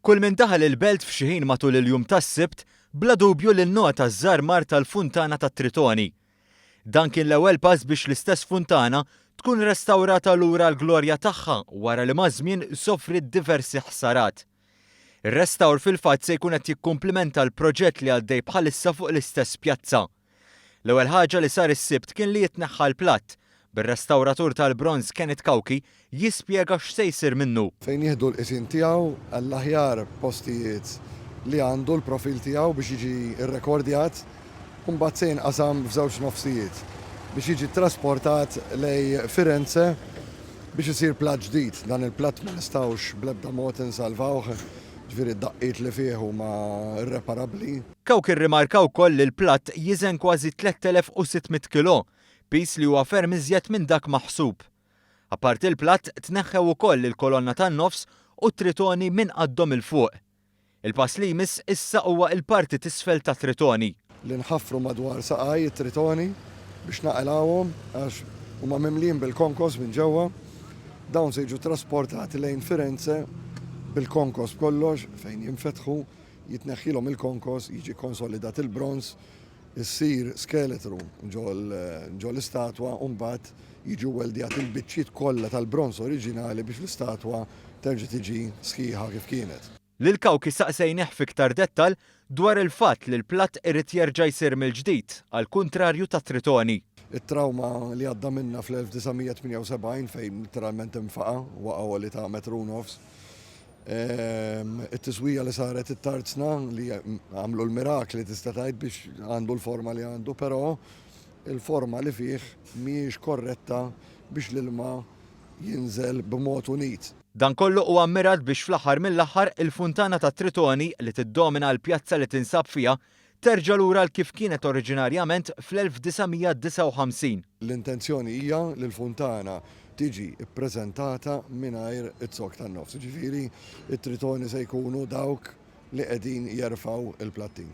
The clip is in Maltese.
Kull min daħal il-belt f'xi ħin matul il-jum tas-Sibt bla dubju li nnota ż-żarmar tal-Funtana tat-Tritoni. Dan kien l-ewwel pass biex l-istess funtana tkun restawrata lura l-glorja tagħha wara li maż-żmien sofrit diversi ħsarat. Ir-restawr fil-fatt se jkun qed jikkumplimenta l-proġett li għaddej bħalissa fuq l-istess pjazza. L-ewwel ħaġa li sar is-Sibt kien li jitneħħa l-platt. Bir-restawratur tal-bronz Kenneth Kawki jispjega x'se jsir minnu. Fejn jieħdu l-qisin tiegħu għall-aħjar postijiet li għandu l-profil tiegħu biex jiġi rrekordjat u mbagħad se jinqasam f'żewġ nofsijiet biex jiġi trasportat lej Firenze biex isir platt ġdid. Dan il-platt ma nistgħux bl-ebda mod insalvawh, ġifieri d-daqqiet li fih huma irreparabbli. Kawki rrimarka wkoll li l-platt jiżen kważi 3600 kilo, pis li huwa ferm iżjed minn dak maħsub. Apparti l-platt tneħħew ukoll il-kolonna tan-nofs u t-tritoni minn qaddhom il fuq. Il-pass li jmiss issa huwa l-parti t'isfel ta' tritoni. Li nħaffru madwar saqaj it-tritoni biex naqilawhom għax huma mimlin bil-konkos minn ġewwa, dawn se jiġu trasportati lejn Firenze bil-konkos kollox fejn jinfetħu, jitneħħilhom il-konkos, jiġi konsolidat il-bronz, issir skeletru ġo l-istatwa u mbagħad jiġu weldjat il-biċċiet kollha tal-bronz oriġinali biex l-istatwa terġa' tiġi sħiħa kif kienet. Lil Kawki saqsejnieh fiktar dettal dwar il-fatt li l-platt irid jerġa' jsir mill-ġdid għal kuntrarju tat-Tritoni. It-trawma li għadda minna fl-1978 fejn literalment infaqa waqgħu li ta' metru nofs. It-tiswija li saret it-tarzna li għamlu l-mirakli tista' tgħid biex għandu l-forma li għandu, però il-forma li fih mhijiex korretta biex l-ilma jinżel b'mod unit. Dan kollu huwa mmirat biex fl-aħħar mill-aħħar il-Funtana tat-Tritoni li tiddomina l-pjazza li tinsab fiha terġa' lura l kif kienet oriġinarjament fl-1959. L-intenzjoni hija li l-Funtana tiġi ppreżentata mingħajr it-sok tan-nofs. Ġifieri it-tritoni se jkunu dawk li qegħdin jerfgħu il-plattin.